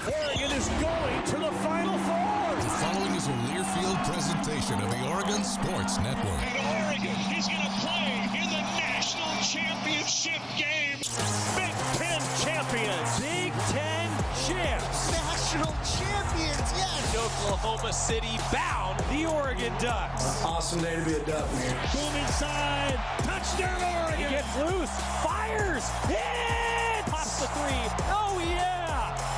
Oregon is going to the Final Four. The following is a Learfield presentation of the Oregon Sports Network. And Oregon is going to play in the national championship game. Big Ten champions. Big Ten champs. National champions, yes. Oklahoma City bound the Oregon Ducks. Awesome day to be a Duck, man. Boom inside. Touchdown Oregon. He gets loose. Fires. Hit. Pops the three. Oh, yeah.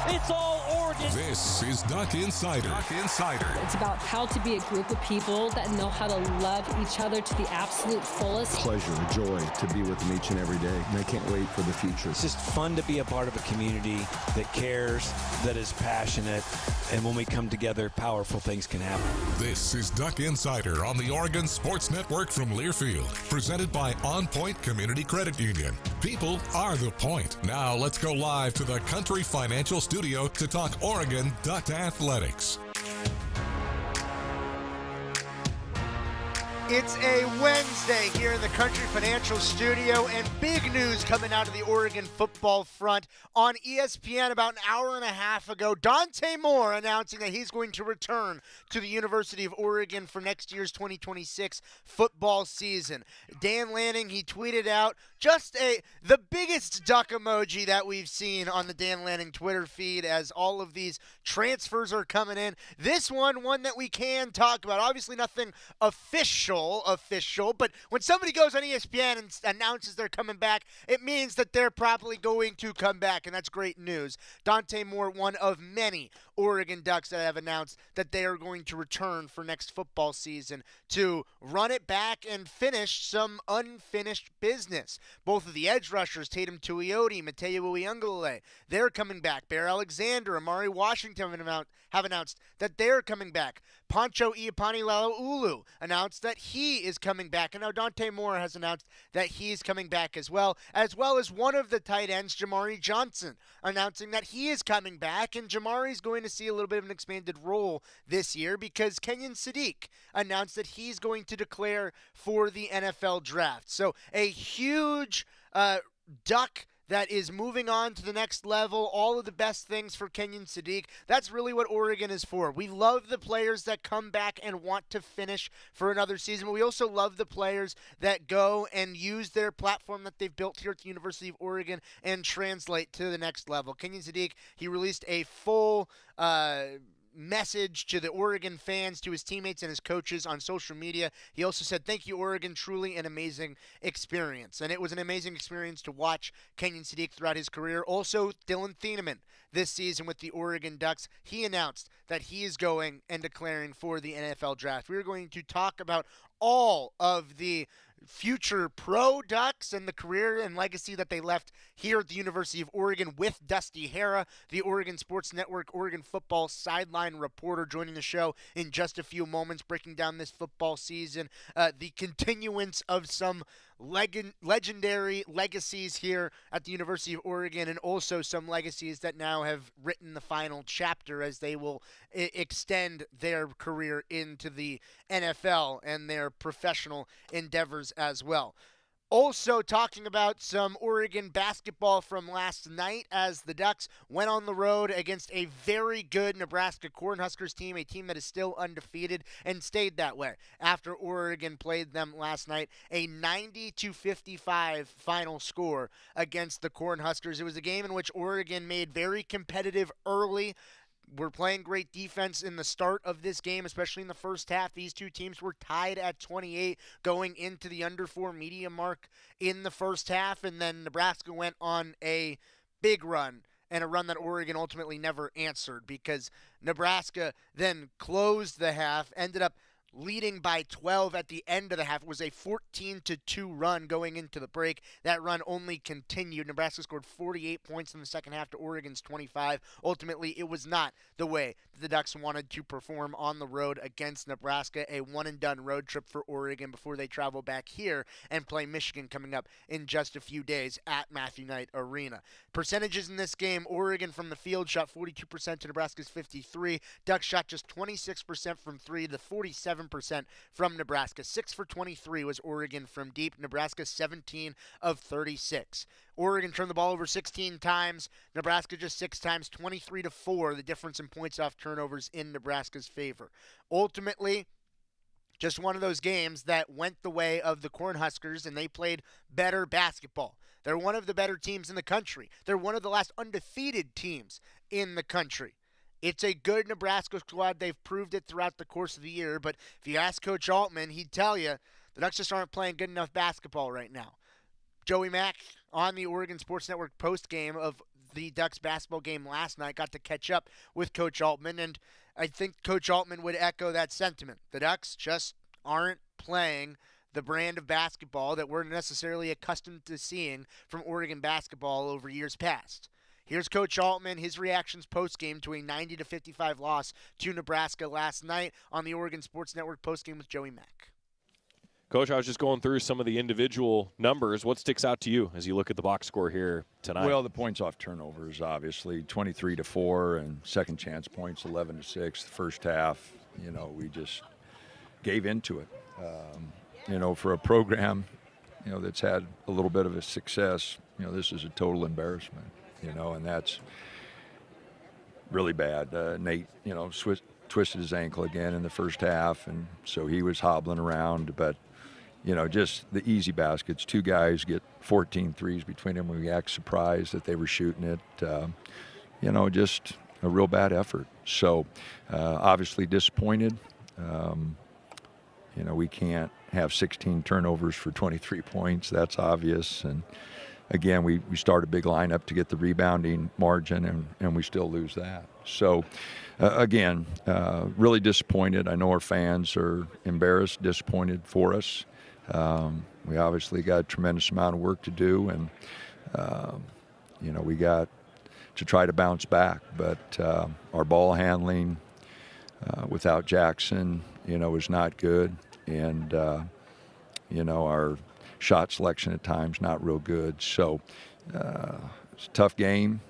It's all Oregon. This is Duck Insider. Duck Insider. It's about how to be a group of people that know how to love each other to the absolute fullest. Pleasure, a joy to be with them each and every day, and I can't wait for the future. It's just fun to be a part of a community that cares, that is passionate, and when we come together, powerful things can happen. This is Duck Insider on the Oregon Sports Network from Learfield, presented by OnPoint Community Credit Union. People are the point. Now let's go live to the Country Financial Studio to talk Oregon Duck Athletics. It's a Wednesday here in the Country Financial Studio, and big news coming out of the Oregon football front. On ESPN about an hour and a half ago, Dante Moore announcing that he's going to return to the University of Oregon for next year's 2026 football season. Dan Lanning, he tweeted out the biggest duck emoji that we've seen on the Dan Lanning Twitter feed as all of these transfers are coming in. This one that we can talk about. Obviously nothing official, but when somebody goes on ESPN and announces they're coming back, it means that they're probably going to come back, and that's great news. Dante Moore, one of many Oregon Ducks that have announced that they are going to return for next football season to run it back and finish some unfinished business. Both of the edge rushers, Tatum Tuioti, Mateo Uiagalelei, they're coming back. Bear Alexander, Amari Washington have announced that they're coming back. Pancho Iapani-Laloulu announced that he is coming back. And now Dante Moore has announced that he's coming back as well as one of the tight ends, Jamari Johnson, announcing that he is coming back. And Jamari's going to see a little bit of an expanded role this year because Kenyon Sadiq announced that he's going to declare for the NFL draft. So a huge Duck that is moving on to the next level. All of the best things for Kenyon Sadiq. That's really what Oregon is for. We love the players that come back and want to finish for another season, but we also love the players that go and use their platform that they've built here at the University of Oregon and translate to the next level. Kenyon Sadiq, he released a full message to the Oregon fans, to his teammates and his coaches on social media. He also said, "Thank you, Oregon. Truly an amazing experience." And it was an amazing experience to watch Kenyon Sadiq throughout his career. Also, Dylan Thieneman this season with the Oregon Ducks. He announced that he is going and declaring for the NFL draft. We are going to talk about all of the future pro Ducks and the career and legacy that they left here at the University of Oregon with Dusty Harrah, the Oregon Sports Network, Oregon football sideline reporter, joining the show in just a few moments, breaking down this football season, the continuance of some legendary legacies here at the University of Oregon, and also some legacies that now have written the final chapter as they will extend their career into the NFL and their professional endeavors as well. Also talking about some Oregon basketball from last night as the Ducks went on the road against a very good Nebraska Cornhuskers team, a team that is still undefeated and stayed that way after Oregon played them last night. A 90-55 final score against the Cornhuskers. It was a game in which Oregon made very competitive early. We're playing great defense in the start of this game, especially in the first half. These two teams were tied at 28 going into the under 4 media mark in the first half, and then Nebraska went on a big run, and a run that Oregon ultimately never answered because Nebraska then closed the half, ended up leading by 12 at the end of the half. It was a 14-2 run going into the break. That run only continued. Nebraska scored 48 points in the second half to Oregon's 25. Ultimately, it was not the way the Ducks wanted to perform on the road against Nebraska. A one-and-done road trip for Oregon before they travel back here and play Michigan coming up in just a few days at Matthew Knight Arena. Percentages in this game: Oregon from the field shot 42% to Nebraska's 53%. Ducks shot just 26% from three to 47% 37% from Nebraska. 6 for 23 was Oregon from deep. Nebraska 17 of 36. Oregon turned the ball over 16 times. Nebraska just 6 times, 23-4. The difference in points off turnovers in Nebraska's favor. Ultimately, just one of those games that went the way of the Cornhuskers, and they played better basketball. They're one of the better teams in the country. They're one of the last undefeated teams in the country. It's a good Nebraska squad. They've proved it throughout the course of the year. But if you ask Coach Altman, he'd tell you the Ducks just aren't playing good enough basketball right now. Joey Mack on the Oregon Sports Network post-game of the Ducks basketball game last night got to catch up with Coach Altman, and I think Coach Altman would echo that sentiment. The Ducks just aren't playing the brand of basketball that we're necessarily accustomed to seeing from Oregon basketball over years past. Here's Coach Altman, his reactions post-game to a 90-55 loss to Nebraska last night on the Oregon Sports Network post-game with Joey Mack. Coach, I was just going through some of the individual numbers. What sticks out to you as you look at the box score here tonight? Well, the points off turnovers, obviously, 23-4, and second chance points, 11-6. The first half, we just gave into it. For a program, that's had a little bit of a success, this is a total embarrassment, and that's really bad. Nate, twisted his ankle again in the first half, and so he was hobbling around, but just the easy baskets. Two guys get 14 threes between them. We act surprised that they were shooting it. Just a real bad effort. So obviously disappointed. We can't have 16 turnovers for 23 points. That's obvious. And again, we start a big lineup to get the rebounding margin, and we still lose that. So again, really disappointed. I know our fans are embarrassed, disappointed for us. We obviously got a tremendous amount of work to do, and we got to try to bounce back. But our ball handling without Jackson, is not good, and our shot selection at times not real good. So it's a tough game.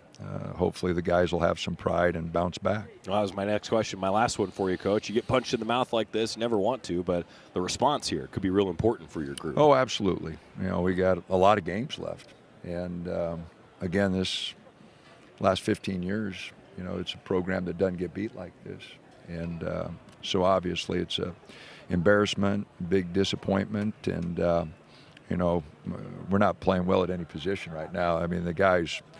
Hopefully the guys will have some pride and bounce back. Well, that was my next question. My last one for you, Coach. You get punched in the mouth like this, you never want to, but the response here could be real important for your group. Oh, absolutely. We got a lot of games left. And, again, this last 15 years, it's a program that doesn't get beat like this. And so obviously it's a embarrassment, big disappointment, and, we're not playing well at any position right now. I mean, the guys –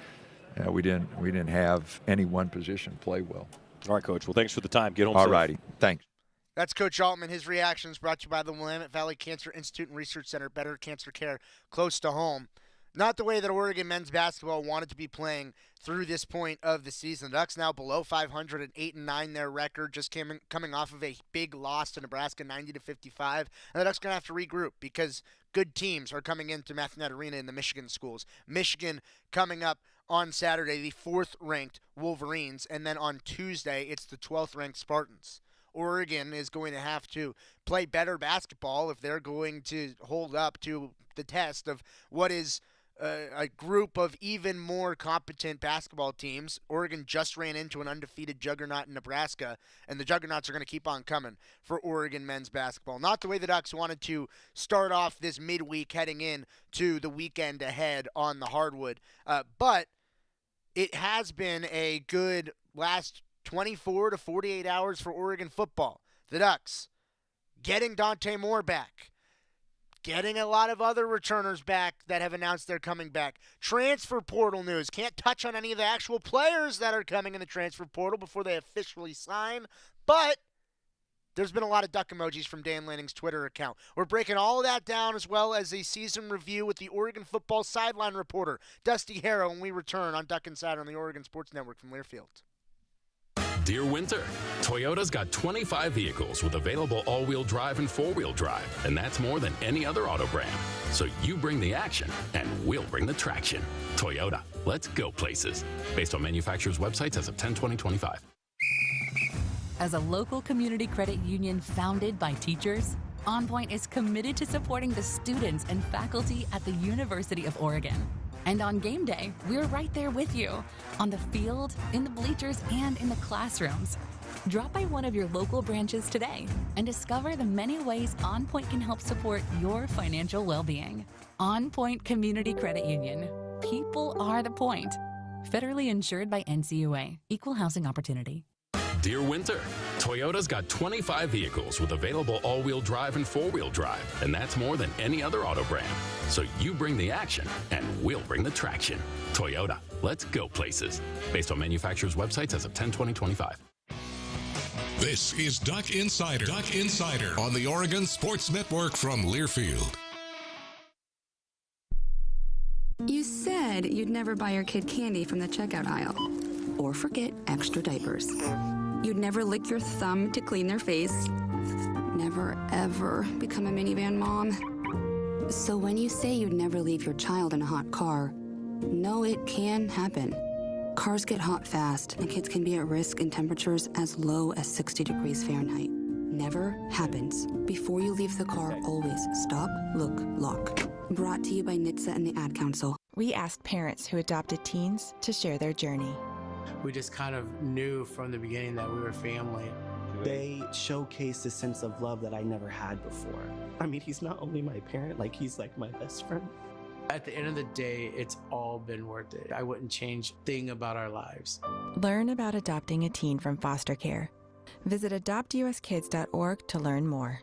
we didn't have any one position play well. All right, Coach. Well, thanks for the time. Get home safe. All righty. Thanks. That's Coach Altman. His reactions brought to you by the Willamette Valley Cancer Institute and Research Center. Better cancer care close to home. Not the way that Oregon men's basketball wanted to be playing through this point of the season. The Ducks now below 500 at 8-9. Their record just coming off of a big loss to Nebraska, 90-55. And the Ducks going to have to regroup because good teams are coming into Mathenet Arena in the Michigan schools. Michigan coming up on Saturday, the 4th-ranked Wolverines, and then on Tuesday, it's the 12th-ranked Spartans. Oregon is going to have to play better basketball if they're going to hold up to the test of what is a group of even more competent basketball teams. Oregon just ran into an undefeated juggernaut in Nebraska, and the juggernauts are going to keep on coming for Oregon men's basketball. Not the way the Ducks wanted to start off this midweek heading in to the weekend ahead on the hardwood, but it has been a good last 24 to 48 hours for Oregon football. The Ducks getting Dante Moore back. Getting a lot of other returners back that have announced they're coming back. Transfer portal news. Can't touch on any of the actual players that are coming in the transfer portal before they officially sign. But there's been a lot of duck emojis from Dan Lanning's Twitter account. We're breaking all of that down as well as a season review with the Oregon football sideline reporter, Dusty Harrah, when we return on Duck Insider on the Oregon Sports Network from Learfield. Dear Winter, Toyota's got 25 vehicles with available all-wheel drive and four-wheel drive, and that's more than any other auto brand. So you bring the action, and we'll bring the traction. Toyota, let's go places. Based on manufacturer's websites as of 10/20/25. As a local community credit union founded by teachers, OnPoint is committed to supporting the students and faculty at the University of Oregon. And on game day, we're right there with you, on the field, in the bleachers, and in the classrooms. Drop by one of your local branches today and discover the many ways OnPoint can help support your financial well-being. OnPoint Community Credit Union. People are the point. Federally insured by NCUA. Equal housing opportunity. Dear Winter, Toyota's got 25 vehicles with available all-wheel drive and four-wheel drive, and that's more than any other auto brand. So you bring the action, and we'll bring the traction. Toyota, let's go places. Based on manufacturer's websites as of 10/20/25. This is Duck Insider. Duck Insider on the Oregon Sports Network from Learfield. You said you'd never buy your kid candy from the checkout aisle. Or forget extra diapers. You'd never lick your thumb to clean their face. Never, ever become a minivan mom. So when you say you'd never leave your child in a hot car, know it can happen. Cars get hot fast, and kids can be at risk in temperatures as low as 60 degrees Fahrenheit. Never happens. Before you leave the car, always stop, look, lock. Brought to you by NHTSA and the Ad Council. We asked parents who adopted teens to share their journey. We just kind of knew from the beginning that we were family. They showcased a sense of love that I never had before. I mean, he's not only my parent, like he's like my best friend. At the end of the day, it's all been worth it. I wouldn't change a thing about our lives. Learn about adopting a teen from foster care. Visit adoptuskids.org to learn more.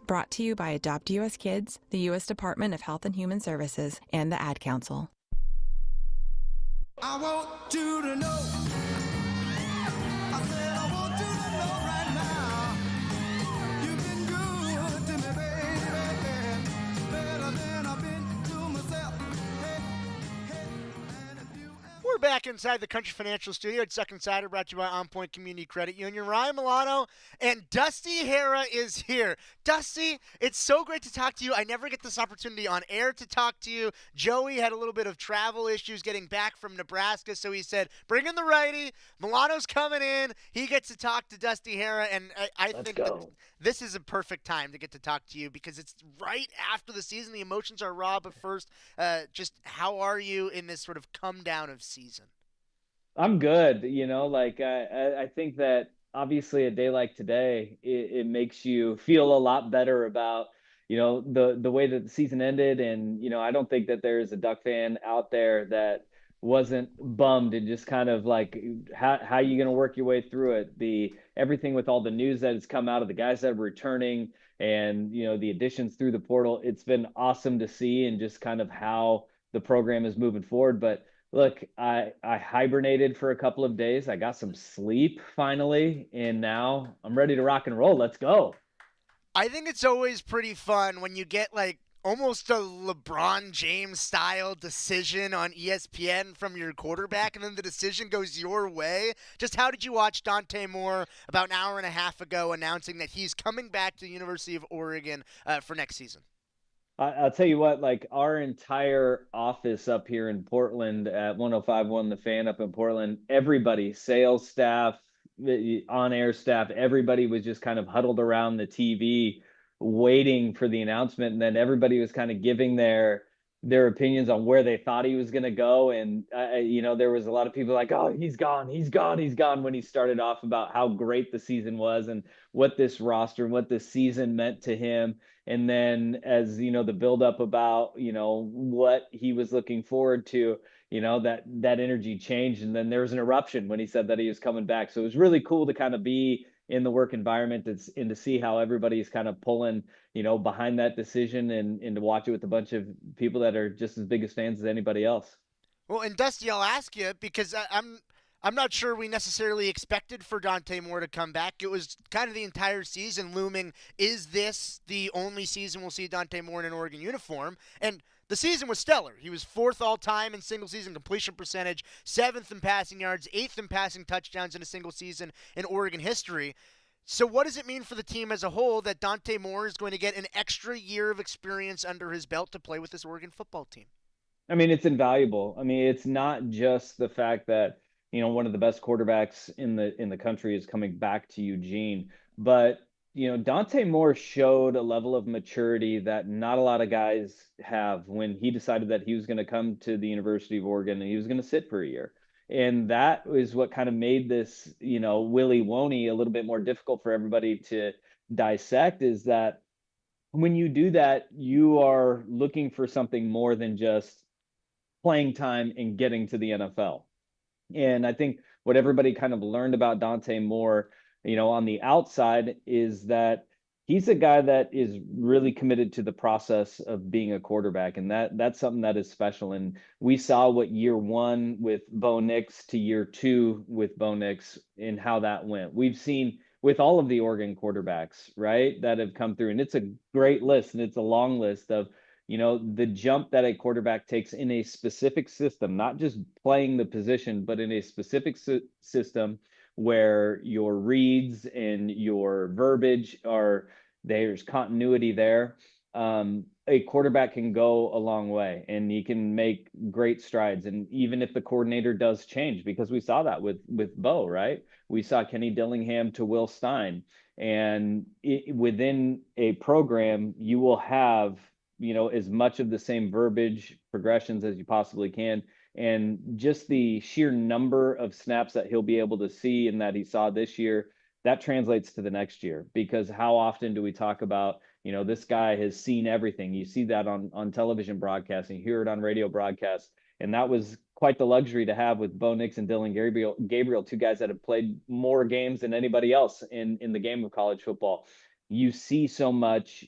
Brought to you by Adopt US Kids, the U.S. Department of Health and Human Services, and the Ad Council. I want you to know. I said I want you to know right now. You've been good to me, baby. Better than I've been to myself. We're back inside the Country Financial Studio. It's Duck Insider, brought to you by OnPoint Community Credit Union. Ryan Milano and Dusty Harrah is here. Dusty, it's so great to talk to you. I never get this opportunity on air to talk to you. Joey had a little bit of travel issues getting back from Nebraska, so he said, bring in the righty. Milano's coming in. He gets to talk to Dusty Harrah, and I think that this is a perfect time to get to talk to you because it's right after the season. The emotions are raw, but first, just how are you in this sort of come down of season? I'm good. I think that obviously a day like today, it makes you feel a lot better about, the way that the season ended. And, I don't think that there's a Duck fan out there that wasn't bummed and just kind of like, how you going to work your way through it? Everything with all the news that has come out of the guys that are returning and, the additions through the portal, it's been awesome to see and just kind of how the program is moving forward. But look, I hibernated for a couple of days. I got some sleep finally, and now I'm ready to rock and roll. Let's go. I think it's always pretty fun when you get like almost a LeBron James style decision on ESPN from your quarterback, and then the decision goes your way. Just how did you watch Dante Moore about an hour and a half ago announcing that he's coming back to the University of Oregon for next season? I'll tell you what, like our entire office up here in Portland at 105.1 The Fan up in Portland, everybody, sales staff, on-air staff, everybody was just kind of huddled around the TV waiting for the announcement. And then everybody was kind of giving their opinions on where they thought he was going to go. And, there was a lot of people like, oh, he's gone when he started off about how great the season was and what this roster and what this season meant to him. And then as, the buildup about, what he was looking forward to, that energy changed. And then there was an eruption when he said that he was coming back. So it was really cool to kind of be in the work environment and to see how everybody's kind of pulling, behind that decision and to watch it with a bunch of people that are just as big as fans as anybody else. Well, and Dusty, I'll ask you because I'm not sure we necessarily expected for Dante Moore to come back. It was kind of the entire season looming. Is this the only season we'll see Dante Moore in an Oregon uniform? And the season was stellar. He was 4th all-time in single-season completion percentage, 7th in passing yards, 8th in passing touchdowns in a single season in Oregon history. So what does it mean for the team as a whole that Dante Moore is going to get an extra year of experience under his belt to play with this Oregon football team? I mean, it's invaluable. I mean, it's not just the fact that, one of the best quarterbacks in the country is coming back to Eugene, but Dante Moore showed a level of maturity that not a lot of guys have when he decided that he was going to come to the University of Oregon and he was going to sit for a year. And that is what kind of made this, Willy Woney a little bit more difficult for everybody to dissect, is that when you do that, you are looking for something more than just playing time and getting to the NFL. And I think what everybody kind of learned about Dante Moore, on the outside, is that he's a guy that is really committed to the process of being a quarterback. And that's something that is special. And we saw what year one with Bo Nix to year two with Bo Nix and how that went. We've seen with all of the Oregon quarterbacks, right, that have come through. And it's a great list, and it's a long list of, the jump that a quarterback takes in a specific system, not just playing the position, but in a specific system where your reads and your verbiage there's continuity there. A quarterback can go a long way, and he can make great strides. And even if the coordinator does change, because we saw that with Bo, right? We saw Kenny Dillingham to Will Stein, and within a program, you will have, as much of the same verbiage progressions as you possibly can. And just the sheer number of snaps that he'll be able to see and that he saw this year, that translates to the next year. Because how often do we talk about, this guy has seen everything? You see that on television broadcasting, you hear it on radio broadcasts. And that was quite the luxury to have with Bo Nix and Dylan Gabriel, two guys that have played more games than anybody else in the game of college football. You see so much,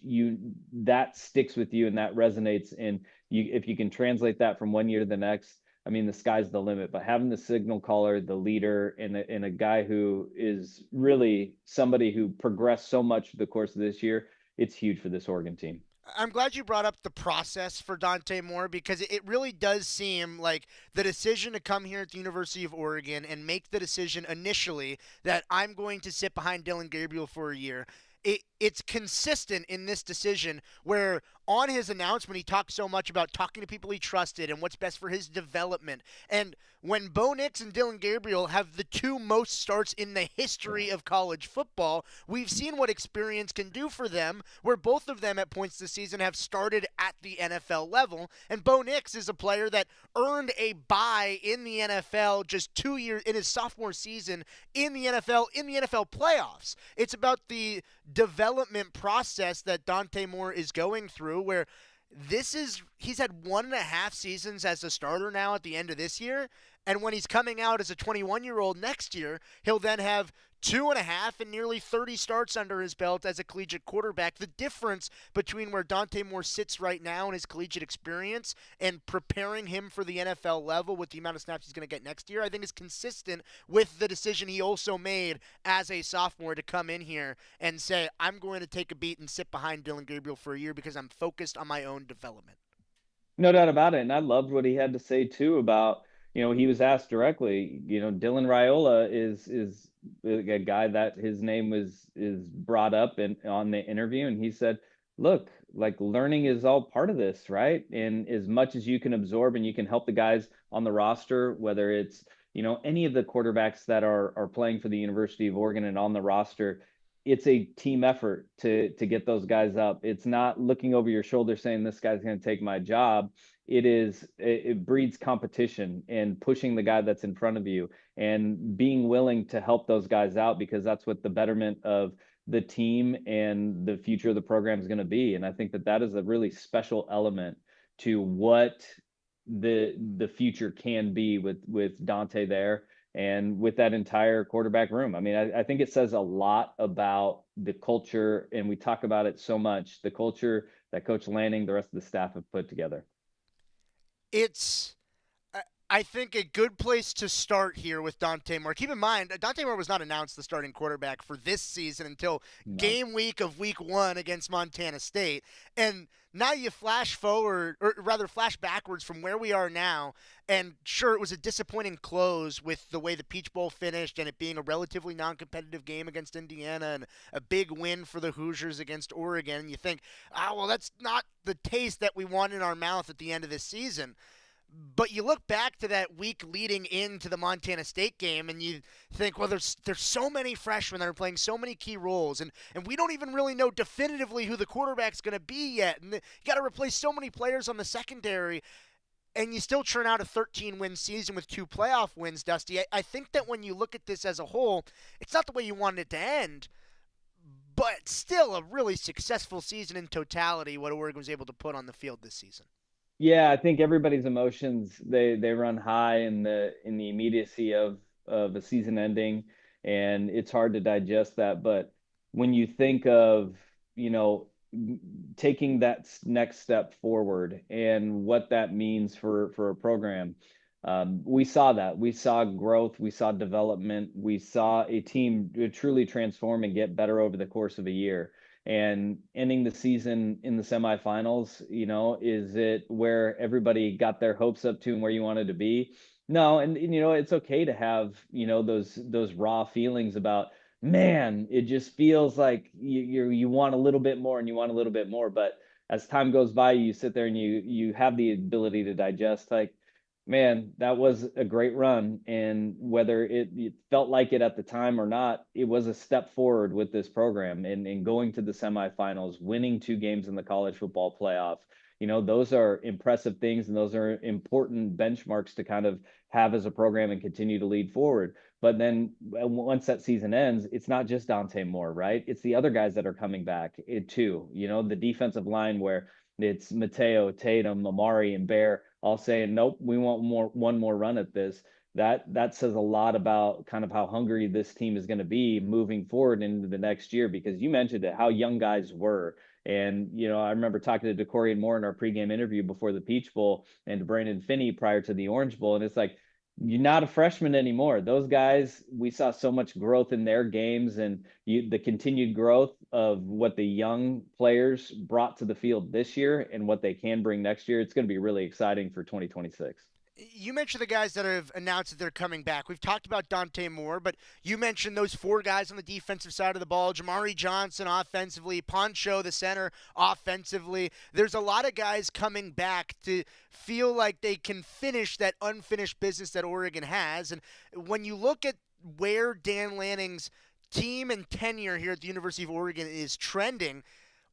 that sticks with you and that resonates. And if you can translate that from one year to the next, I mean, the sky's the limit. But having the signal caller, the leader, and a guy who is really somebody who progressed so much through the course of this year, it's huge for this Oregon team. I'm glad you brought up the process for Dante Moore, because it really does seem like the decision to come here at the University of Oregon and make the decision initially that I'm going to sit behind Dylan Gabriel for a year. It's consistent in this decision where on his announcement he talked so much about talking to people he trusted and what's best for his development. And when Bo Nix and Dylan Gabriel have the two most starts in the history of college football, we've seen what experience can do for them, where both of them at points this season have started at the NFL level. And Bo Nix is a player that earned a bye in the NFL just 2 years in his sophomore season in the NFL playoffs. It's about the development process that Dante Moore is going through, where he's had 1.5 seasons as a starter now at the end of this year, and when he's coming out as a 21-year-old next year, he'll then have 2.5 and nearly 30 starts under his belt as a collegiate quarterback. The difference between where Dante Moore sits right now in his collegiate experience and preparing him for the NFL level with the amount of snaps he's going to get next year, I think is consistent with the decision he also made as a sophomore to come in here and say, I'm going to take a beat and sit behind Dylan Gabriel for a year because I'm focused on my own development. No doubt about it. And I loved what he had to say too about, he was asked directly, Dylan Raiola is a guy that his name is brought up on the interview. And he said, look, like, learning is all part of this, right? And as much as you can absorb and you can help the guys on the roster, whether it's, any of the quarterbacks that are playing for the University of Oregon and on the roster, it's a team effort to get those guys up. It's not looking over your shoulder saying this guy's going to take my job. It breeds competition and pushing the guy that's in front of you and being willing to help those guys out, because that's what the betterment of the team and the future of the program is going to be. And I think that is a really special element to what the future can be with Dante there and with that entire quarterback room. I mean, I think it says a lot about the culture, and we talk about it so much, the culture that Coach Lanning, the rest of the staff have put together. It's, I think, a good place to start here with Dante Moore. Keep in mind, Dante Moore was not announced the starting quarterback for this season until game week of week 1 against Montana State. And now you flash forward, or rather flash backwards from where we are now. And sure, it was a disappointing close with the way the Peach Bowl finished and it being a relatively non-competitive game against Indiana and a big win for the Hoosiers against Oregon. And you think, well, that's not the taste that we want in our mouth at the end of this season. But you look back to that week leading into the Montana State game and you think, well, there's so many freshmen that are playing so many key roles, and we don't even really know definitively who the quarterback's going to be yet. And you got to replace so many players on the secondary. and you still churn out a 13-win season with 2 playoff wins, Dusty. I think that when you look at this as a whole, it's not the way you wanted it to end, but still a really successful season in totality, what Oregon was able to put on the field this season. Yeah, I think everybody's emotions, they run high in the immediacy of a season ending, and it's hard to digest that. But when you think of, taking that next step forward and what that means for a program, we saw that. We saw growth, we saw development, we saw a team truly transform and get better over the course of a year. And ending the season in the semifinals, is it where everybody got their hopes up to and where you wanted to be? No. And it's okay to have, those raw feelings about, man, it just feels like you want a little bit more and you want a little bit more. But as time goes by, you sit there and you have the ability to digest, like, man, that was a great run. And whether it felt like it at the time or not, it was a step forward with this program and going to the semifinals, winning 2 games in the college football playoff. Those are impressive things, and those are important benchmarks to kind of have as a program and continue to lead forward. But then once that season ends, it's not just Dante Moore, right? It's the other guys that are coming back too. The defensive line, where it's Mateo, Tatum, Amari, and Bear all saying, nope, we want one more run at this. That says a lot about kind of how hungry this team is going to be moving forward into the next year, because you mentioned it, how young guys were. And, I remember talking to DeCorian Moore in our pregame interview before the Peach Bowl, and to Brandon Finney prior to the Orange Bowl. And it's like, you're not a freshman anymore. Those guys, we saw so much growth in their games, and the continued growth of what the young players brought to the field this year and what they can bring next year. It's going to be really exciting for 2026. You mentioned the guys that have announced that they're coming back. We've talked about Dante Moore, but you mentioned those 4 guys on the defensive side of the ball. Jamari Johnson offensively, Poncho, the center, offensively. There's a lot of guys coming back to feel like they can finish that unfinished business that Oregon has. And when you look at where Dan Lanning's team and tenure here at the University of Oregon is trending,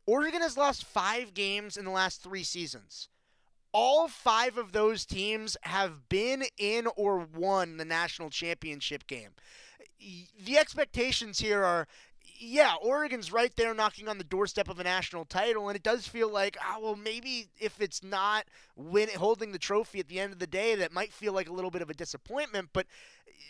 Oregon has lost 5 games in the last 3 seasons. All 5 of those teams have been in or won the national championship game. The expectations here are, Oregon's right there knocking on the doorstep of a national title, and it does feel like, maybe if it's not holding the trophy at the end of the day, that might feel like a little bit of a disappointment. But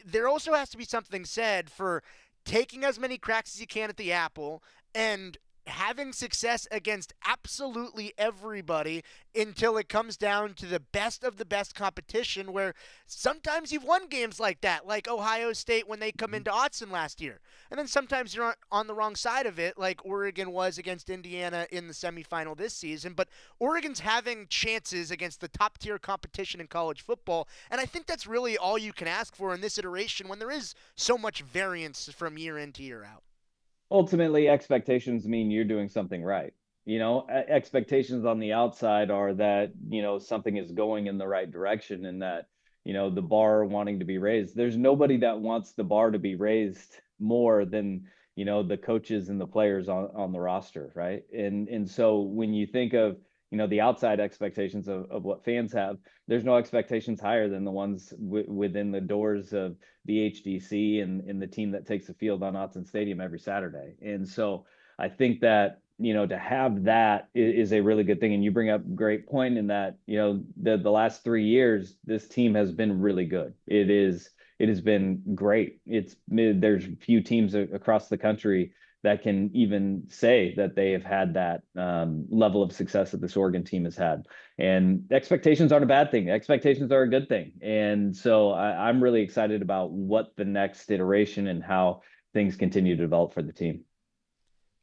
there also has to be something said for taking as many cracks as you can at the apple and having success against absolutely everybody until it comes down to the best of the best competition, where sometimes you've won games like that, like Ohio State when they come into Autzen last year. And then sometimes you're on the wrong side of it, like Oregon was against Indiana in the semifinal this season. But Oregon's having chances against the top-tier competition in college football, and I think that's really all you can ask for in this iteration when there is so much variance from year in to year out. Ultimately, expectations mean you're doing something right. Expectations on the outside are that, something is going in the right direction, and that, the bar wanting to be raised. There's nobody that wants the bar to be raised more than, the coaches and the players on the roster, right? And so when you think of, the outside expectations of what fans have, there's no expectations higher than the ones within the doors of the HDC and the team that takes the field on Autzen Stadium every Saturday. And so I think that, to have that is a really good thing. And you bring up a great point in that, the last 3 years, this team has been really good. It has been great. There's few teams across the country that can even say that they have had that level of success that this Oregon team has had. And expectations aren't a bad thing. Expectations are a good thing. And so I'm really excited about what the next iteration and how things continue to develop for the team.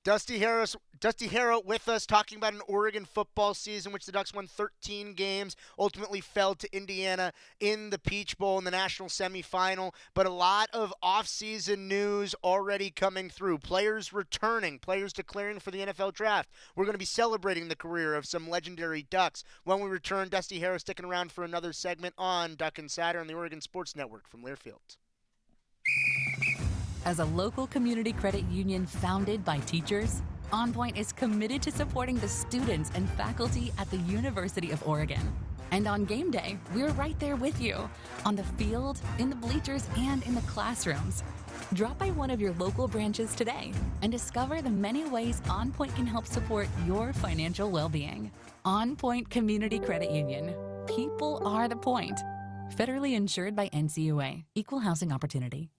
Dusty Harrah with us, talking about an Oregon football season, which the Ducks won 13 games, ultimately fell to Indiana in the Peach Bowl in the national semifinal. But a lot of offseason news already coming through. Players returning, players declaring for the NFL draft. We're going to be celebrating the career of some legendary Ducks. When we return, Dusty Harrah sticking around for another segment on Duck Insider on the Oregon Sports Network from Learfield. As a local community credit union founded by teachers, OnPoint is committed to supporting the students and faculty at the University of Oregon. And on game day, we're right there with you, on the field, in the bleachers, and in the classrooms. Drop by one of your local branches today and discover the many ways OnPoint can help support your financial well-being. OnPoint Community Credit Union. People are the point. Federally insured by NCUA. Equal housing opportunity.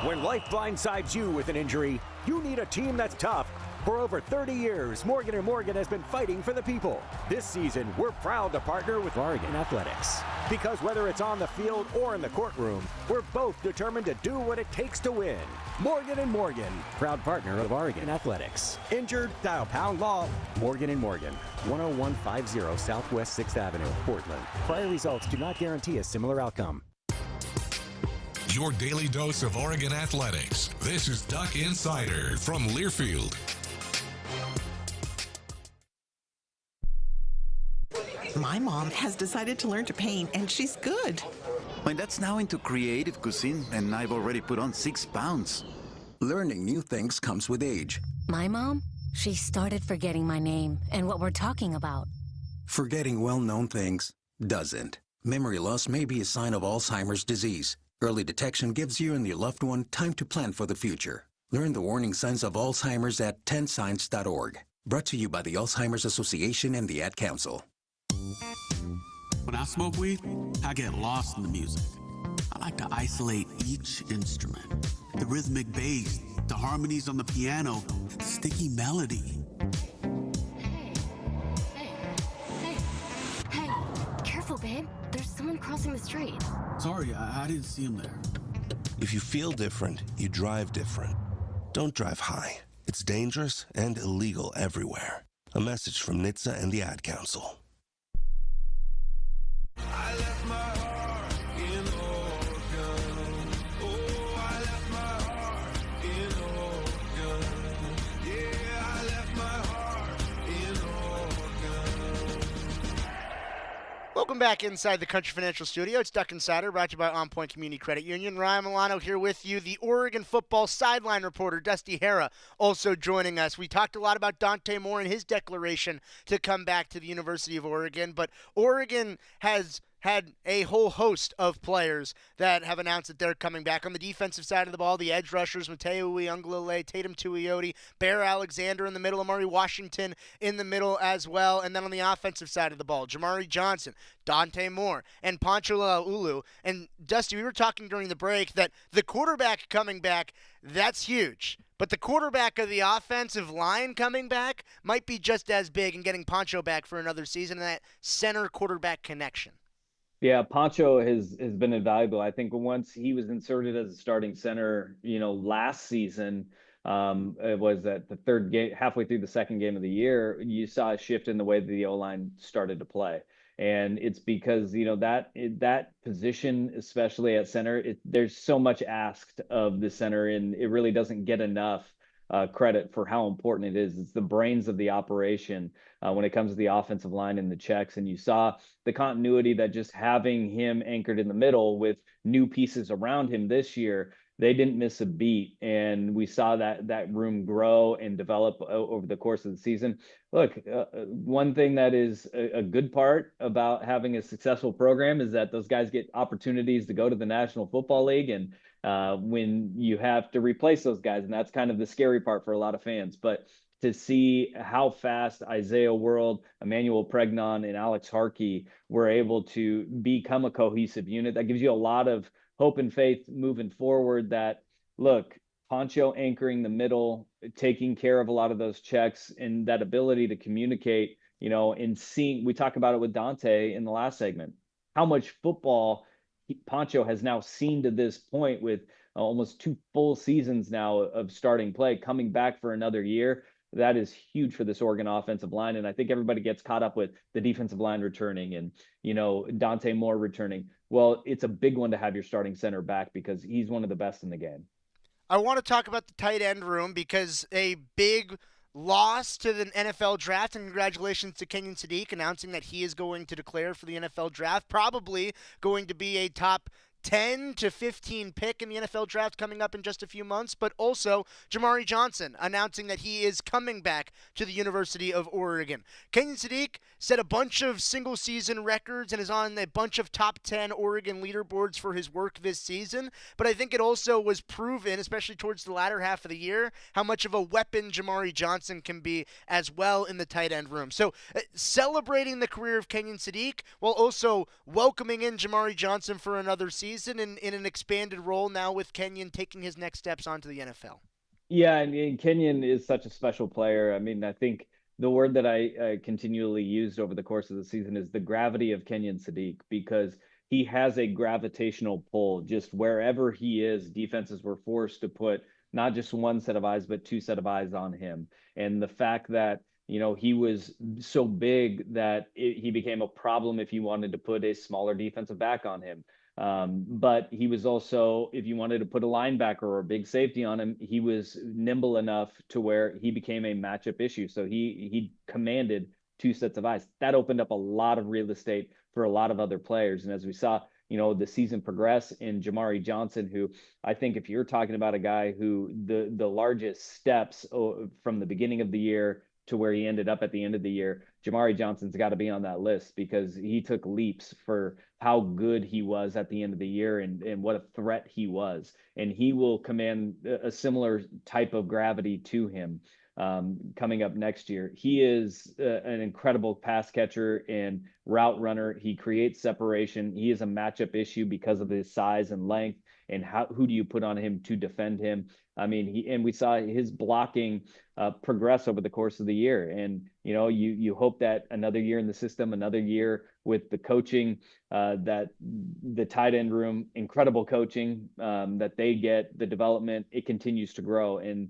When life blindsides you with an injury, you need a team that's tough. For over 30 years, Morgan & Morgan has been fighting for the people. This season, we're proud to partner with Oregon Athletics. Because whether it's on the field or in the courtroom, we're both determined to do what it takes to win. Morgan & Morgan, proud partner of Oregon Athletics. Injured? Dial pound law. Morgan & Morgan, 10150 Southwest 6th Avenue, Portland. Prior results do not guarantee a similar outcome. Your daily dose of Oregon athletics. This is Duck Insider from Learfield. My mom has decided to learn to paint, and she's good. My dad's now into creative cuisine, and I've already put on 6 pounds. Learning new things comes with age. My mom, she started forgetting my name and what we're talking about. Forgetting well-known things doesn't. Memory loss may be a sign of Alzheimer's disease. Early detection gives you and your loved one time to plan for the future. Learn the warning signs of Alzheimer's at 10signs.org. Brought to you by the Alzheimer's Association and the Ad Council. When I smoke weed, I get lost in the music. I like to isolate each instrument. The rhythmic bass, the harmonies on the piano, the sticky melody. Hey, careful, babe. There's someone crossing the street. Sorry, I didn't see him there. If you feel different, you drive different. Don't drive high. It's dangerous and illegal everywhere. A message from NHTSA and the Ad Council. I left my heart in Oregon. Oh, I left my heart in Oregon. Yeah, I left my heart in Oregon. Welcome back inside the Country Financial Studio. It's Duck Insider, brought to you by OnPoint Community Credit Union. Ryan Milano here with you. The Oregon football sideline reporter, Dusty Harrah, also joining us. We talked a lot about Dante Moore and his declaration to come back to the University of Oregon, but Oregon has had a whole host of players that have announced that they're coming back. On the defensive side of the ball, the edge rushers, Mateo Uiagalelei, Tatum Tuioti, Bear Alexander in the middle, Amari Washington in the middle as well. And then on the offensive side of the ball, Jamari Johnson, Dante Moore, and Pancho Laulu. And Dusty, we were talking during the break that the quarterback coming back, that's huge. But the quarterback of the offensive line coming back might be just as big, and getting Pancho back for another season, and that center quarterback connection. Yeah, Pancho has been invaluable. I think once he was inserted as a starting center, last season, it was at the third game, halfway through the second game of the year, you saw a shift in the way that the O-line started to play. And it's because, that position, especially at center, there's so much asked of the center, and it really doesn't get enough credit for how important it is. It's the brains of the operation when it comes to the offensive line and the checks. And you saw the continuity that just having him anchored in the middle with new pieces around him this year, they didn't miss a beat. And we saw that room grow and develop over the course of the season. Look, one thing that is a good part about having a successful program is that those guys get opportunities to go to the National Football League, and when you have to replace those guys, and that's kind of the scary part for a lot of fans. But to see how fast Isaiah World, Emmanuel Pregnon, and Alex Harkey were able to become a cohesive unit, that gives you a lot of hope and faith moving forward that, look, Pancho anchoring the middle, taking care of a lot of those checks, and that ability to communicate, and seeing, we talk about it with Dante in the last segment, how much football Pancho has now seen to this point with almost 2 full seasons now of starting play, coming back for another year. That is huge for this Oregon offensive line. And I think everybody gets caught up with the defensive line returning and, Dante Moore returning. Well, it's a big one to have your starting center back because he's one of the best in the game. I want to talk about the tight end room because a big loss to the NFL draft, and congratulations to Kenyon Sadiq announcing that he is going to declare for the NFL draft, probably going to be a top 10 to 15 pick in the NFL draft coming up in just a few months, but also Jamari Johnson announcing that he is coming back to the University of Oregon. Kenyon Sadiq set a bunch of single-season records and is on a bunch of top 10 Oregon leaderboards for his work this season, but I think it also was proven, especially towards the latter half of the year, how much of a weapon Jamari Johnson can be as well in the tight end room. So celebrating the career of Kenyon Sadiq while also welcoming in Jamari Johnson for another season in an expanded role now with Kenyon taking his next steps onto the NFL. Yeah, and Kenyon is such a special player. I mean, I think the word that I continually used over the course of the season is the gravity of Kenyon Sadiq, because he has a gravitational pull. Just wherever he is, defenses were forced to put not just one set of eyes, but two set of eyes on him. And the fact that, you know, he was so big that he became a problem if you wanted to put a smaller defensive back on him. But he was also, if you wanted to put a linebacker or a big safety on him, he was nimble enough to where he became a matchup issue. So he commanded two sets of eyes. That opened up a lot of real estate for a lot of other players. And as we saw, you know, the season progress in Jamari Johnson, who I think if you're talking about a guy who the largest steps from the beginning of the year to where he ended up at the end of the year, Jamari Johnson's got to be on that list, because he took leaps for how good he was at the end of the year and what a threat he was. And he will command a similar type of gravity to him coming up next year. He is an incredible pass catcher and route runner. He creates separation. He is a matchup issue because of his size and length, and who do you put on him to defend him? I mean, we saw his blocking progress over the course of the year. And, you know, you hope that another year in the system, another year with the coaching, that the tight end room, incredible coaching that they get, the development, it continues to grow. And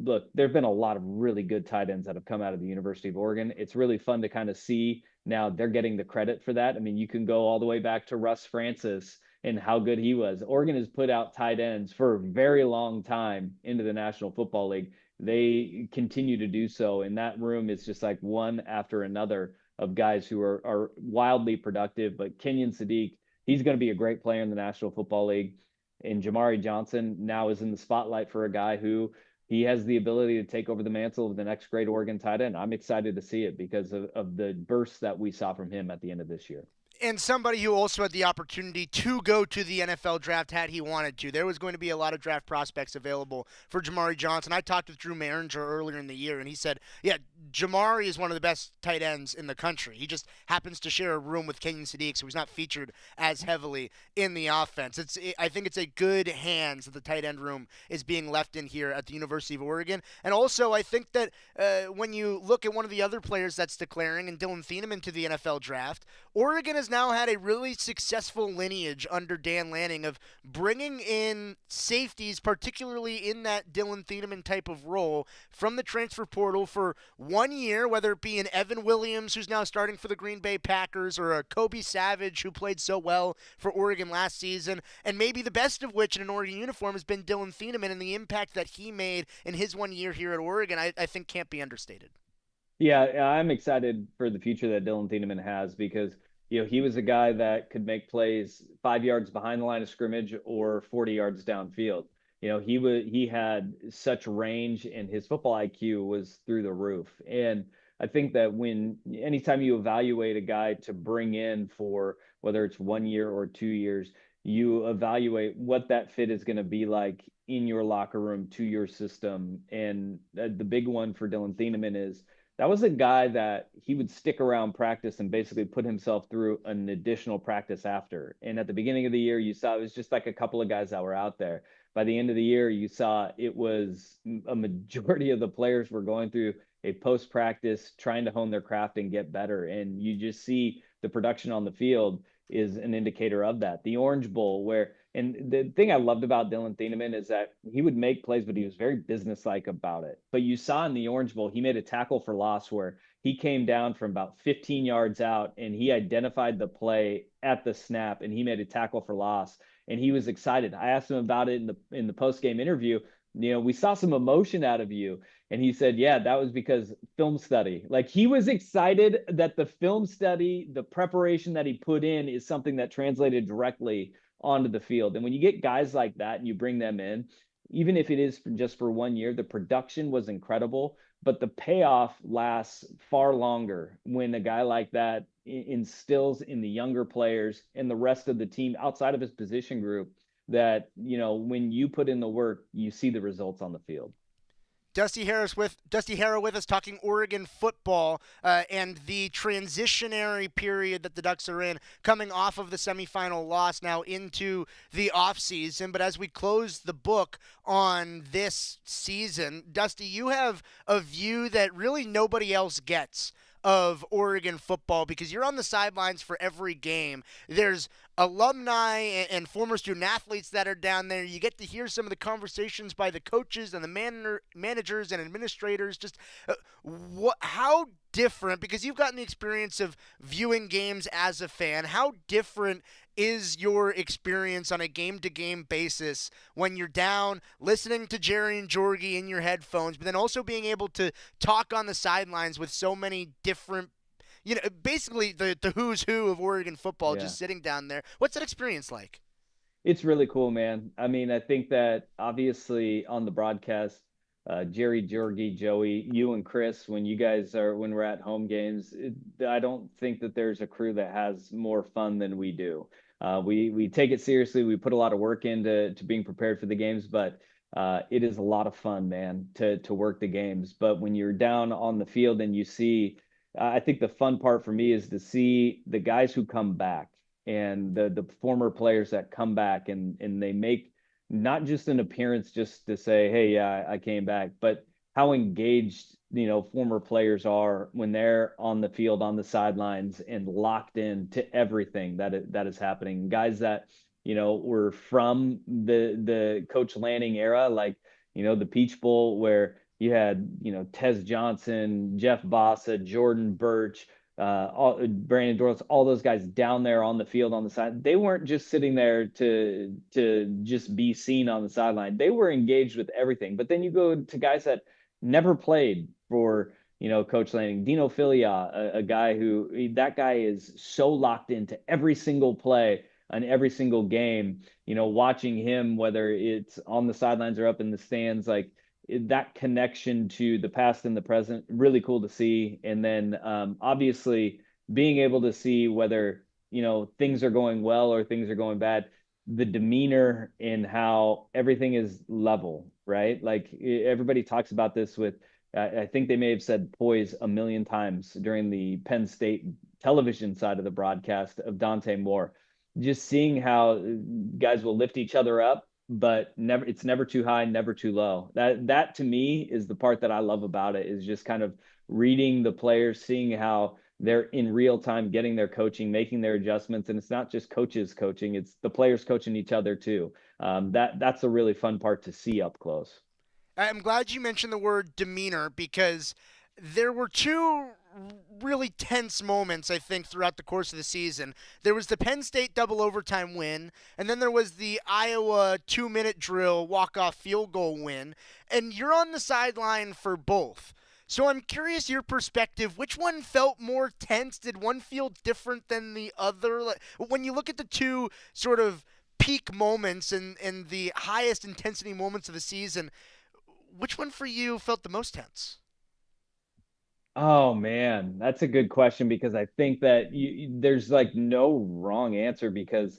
look, there've been a lot of really good tight ends that have come out of the University of Oregon. It's really fun to kind of see now they're getting the credit for that. I mean, you can go all the way back to Russ Francis and how good he was. Oregon has put out tight ends for a very long time into the National Football League. They continue to do so. And that room is just like one after another of guys who are wildly productive. But Kenyon Sadiq, he's going to be a great player in the National Football League. And Jamari Johnson now is in the spotlight for a guy who he has the ability to take over the mantle of the next great Oregon tight end. I'm excited to see it because of the burst that we saw from him at the end of this year. And somebody who also had the opportunity to go to the NFL draft had he wanted to. There was going to be a lot of draft prospects available for Jamari Johnson. I talked with Drew Maringer earlier in the year, and he said, yeah, Jamari is one of the best tight ends in the country. He just happens to share a room with Kenyon Sadiq, so he's not featured as heavily in the offense. I think it's a good hands that the tight end room is being left in here at the University of Oregon. And also, I think that when you look at one of the other players that's declaring, and Dylan Thieneman to the NFL draft, Oregon has now had a really successful lineage under Dan Lanning of bringing in safeties, particularly in that Dylan Thieneman type of role, from the transfer portal for 1 year, whether it be an Evan Williams, who's now starting for the Green Bay Packers, or a Kobe Savage, who played so well for Oregon last season, and maybe the best of which in an Oregon uniform has been Dylan Thieneman, and the impact that he made in his 1 year here at Oregon, I think can't be understated. Yeah, I'm excited for the future that Dylan Thieneman has, because you know, he was a guy that could make plays 5 yards behind the line of scrimmage or 40 yards downfield. You know, he had such range, and his football IQ was through the roof. And I think that anytime you evaluate a guy to bring in for whether it's 1 year or 2 years, you evaluate what that fit is going to be like in your locker room to your system. And the big one for Dylan Thieneman is that was a guy that he would stick around practice and basically put himself through an additional practice after. And at the beginning of the year, you saw it was just like a couple of guys that were out there. By the end of the year, you saw it was a majority of the players were going through a post-practice, trying to hone their craft and get better. And you just see the production on the field is an indicator of that. The Orange Bowl, and the thing I loved about Dylan Thieneman is that he would make plays, but he was very businesslike about it. But you saw in the Orange Bowl, he made a tackle for loss where he came down from about 15 yards out and he identified the play at the snap and he made a tackle for loss. And he was excited. I asked him about it in the post-game interview. You know, we saw some emotion out of you. And he said, yeah, that was because film study. Like, he was excited that the film study, the preparation that he put in is something that translated directly onto the field. And when you get guys like that and you bring them in, even if it is just for 1 year, the production was incredible, but the payoff lasts far longer when a guy like that instills in the younger players and the rest of the team outside of his position group that, when you put in the work, you see the results on the field. Dusty Harrah with us, talking Oregon football and the transitionary period that the Ducks are in, coming off of the semifinal loss now into the offseason. But as we close the book on this season, Dusty, you have a view that really nobody else gets of Oregon football, because you're on the sidelines for every game. There's alumni and former student athletes that are down there. You get to hear some of the conversations by the coaches and the managers and administrators. Just how different, because you've gotten the experience of viewing games as a fan, how different is your experience on a game-to-game basis when you're down listening to Jerry and Jorgie in your headphones, but then also being able to talk on the sidelines with so many different, basically the who's who of Oregon football just sitting down there? What's that experience like? It's really cool, man. I mean, I think that obviously on the broadcast, Jerry, Jorgie, Joey, you and Chris, when we're at home games, I don't think that there's a crew that has more fun than we do. We take it seriously. We put a lot of work into being prepared for the games, but it is a lot of fun, man, to work the games. But when you're down on the field and you see, I think the fun part for me is to see the guys who come back and the former players that come back and they make not just an appearance just to say, hey, yeah, I came back, but how engaged, former players are when they're on the field, on the sidelines, and locked in to everything that is happening. Guys that, were from the Coach Lanning era, like, the Peach Bowl, where you had, Tez Johnson, Jeff Bossa, Jordan Birch, Brandon Dorlitz, all those guys down there on the field, on the side. They weren't just sitting there to just be seen on the sideline. They were engaged with everything. But then you go to guys that never played for, Coach Lanning. Dino Filia, a guy that guy is so locked into every single play and every single game, watching him, whether it's on the sidelines or up in the stands, like that connection to the past and the present, really cool to see. And then obviously being able to see whether, things are going well or things are going bad, the demeanor and how everything is level, right? Like everybody talks about this with, I think they may have said poise a million times during the Penn State television side of the broadcast of Dante Moore, just seeing how guys will lift each other up, but it's never too high, never too low. That to me is the part that I love about it, is just kind of reading the players, seeing how they're in real time getting their coaching, making their adjustments. And it's not just coaches coaching, it's the players coaching each other too. That's a really fun part to see up close. I'm glad you mentioned the word demeanor, because there were two really tense moments, I think, throughout the course of the season. There was the Penn State double overtime win, and then there was the Iowa 2-minute drill walk-off field goal win, and you're on the sideline for both. So I'm curious your perspective. Which one felt more tense? Did one feel different than the other? Like, when you look at the two sort of peak moments and the highest intensity moments of the season, which one for you felt the most tense? Oh man, that's a good question, because I think that there's like no wrong answer, because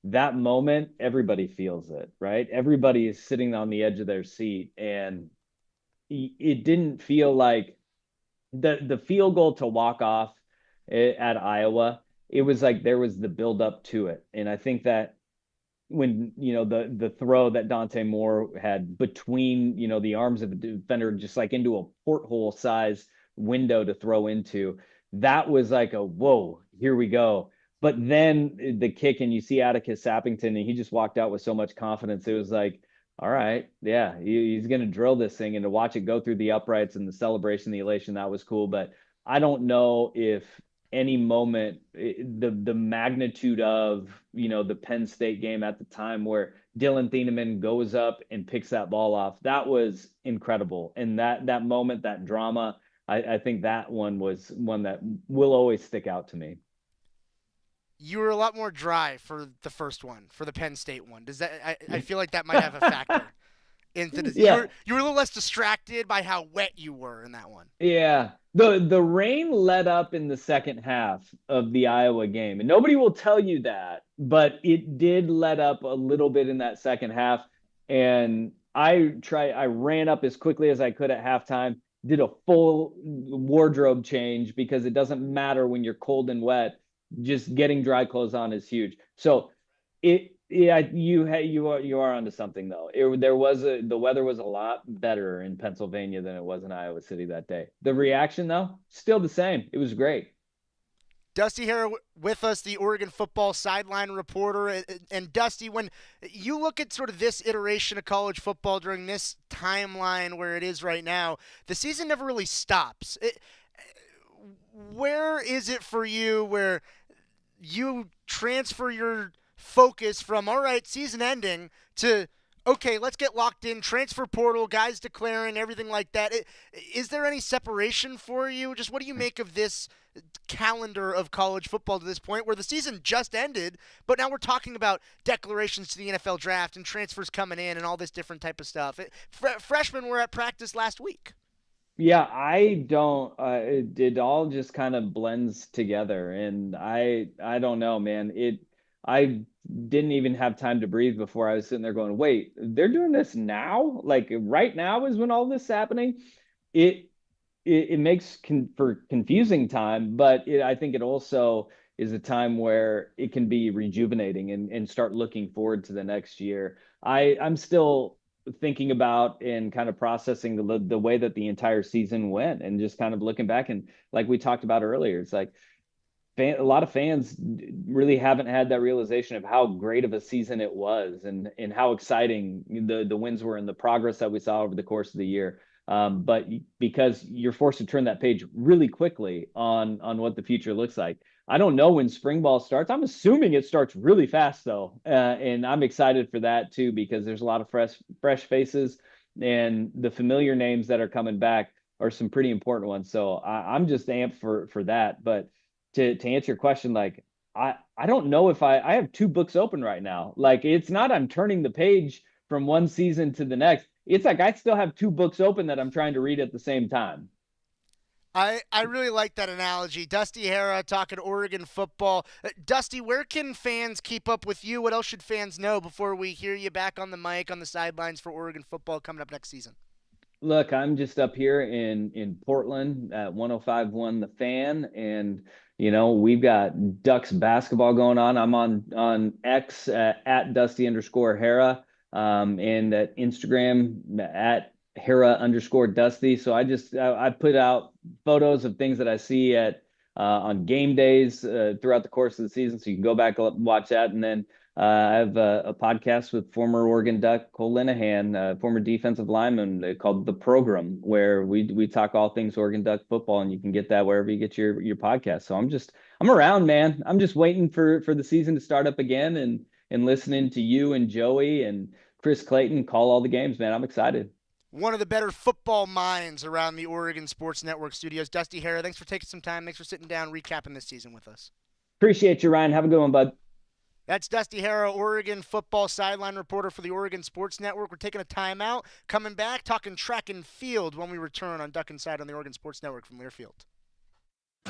that moment, everybody feels it, right? Everybody is sitting on the edge of their seat, and it didn't feel like the field goal to walk off at Iowa. It was like there was the build up to it. And I think that when, the throw that Dante Moore had between, the arms of the defender, just like into a porthole size window to throw into, that was like a, whoa, here we go. But then the kick, and you see Atticus Sappington, and he just walked out with so much confidence. It was like, all right, yeah, he's going to drill this thing. And to watch it go through the uprights and the celebration, the elation, that was cool. But I don't know if any moment, the magnitude of, the Penn State game at the time, where Dylan Thieneman goes up and picks that ball off, that was incredible. And that moment, that drama, I think that one was one that will always stick out to me. you were a lot more dry for the first one, for the Penn State one. Does that? I feel like that might have a factor into this. Yeah. You were a little less distracted by how wet you were in that one. Yeah. The rain let up in the second half of the Iowa game. And nobody will tell you that, but it did let up a little bit in that second half. And I ran up as quickly as I could at halftime, did a full wardrobe change because it doesn't matter when you're cold and wet. Just getting dry clothes on is huge. So you are onto something though. The weather was a lot better in Pennsylvania than it was in Iowa City that day. The reaction though, still the same. It was great. Dusty Harrah with us, the Oregon football sideline reporter. And Dusty, when you look at sort of this iteration of college football during this timeline where it is right now, the season never really stops. Where is it for you where you transfer your focus from, all right, season ending, to, okay, let's get locked in, transfer portal, guys declaring, everything like that? Is there any separation for you? Just what do you make of this calendar of college football to this point where the season just ended, but now we're talking about declarations to the NFL draft and transfers coming in and all this different type of stuff? Freshmen were at practice last week. Yeah, I don't. It all just kind of blends together, and I don't know, man. I didn't even have time to breathe before I was sitting there going, "Wait, they're doing this now? Like right now is when all this is happening?" It makes for confusing time, but I think it also is a time where it can be rejuvenating and start looking forward to the next year. I'm still thinking about and kind of processing the way that the entire season went and just kind of looking back. And like we talked about earlier, it's like a lot of fans really haven't had that realization of how great of a season it was and how exciting the wins were and the progress that we saw over the course of the year. But because you're forced to turn that page really quickly on what the future looks like. I don't know when spring ball starts. I'm assuming it starts really fast though. And I'm excited for that too, because there's a lot of fresh faces, and the familiar names that are coming back are some pretty important ones. So I'm just amped for that. But to answer your question, like, I don't know if I have two books open right now. Like, it's not, I'm turning the page from one season to the next. It's like, I still have two books open that I'm trying to read at the same time. I really like that analogy. Dusty Harrah talking Oregon football. Dusty, where can fans keep up with you? What else should fans know before we hear you back on the mic on the sidelines for Oregon football coming up next season? Look, I'm just up here in Portland at 105.1 The Fan, and we've got Ducks basketball going on. I'm on X at Dusty_Harrah, and at Instagram at Harrah_Dusty. So I put out photos of things that I see on game days throughout the course of the season. So you can go back and watch that. And then I have a podcast with former Oregon Duck Cole Linehan, former defensive lineman, called The Program, where we talk all things Oregon Duck football, and you can get that wherever you get your podcast. So I'm around, man. I'm just waiting for the season to start up again and listening to you and Joey and Chris Clayton call all the games, man. I'm excited. One of the better football minds around the Oregon Sports Network studios, Dusty Harrah. Thanks for taking some time. Thanks for sitting down, recapping this season with us. Appreciate you, Ryan. Have a good one, bud. That's Dusty Harrah, Oregon football sideline reporter for the Oregon Sports Network. We're taking a timeout. Coming back, talking track and field when we return on Duck Inside on the Oregon Sports Network from Learfield.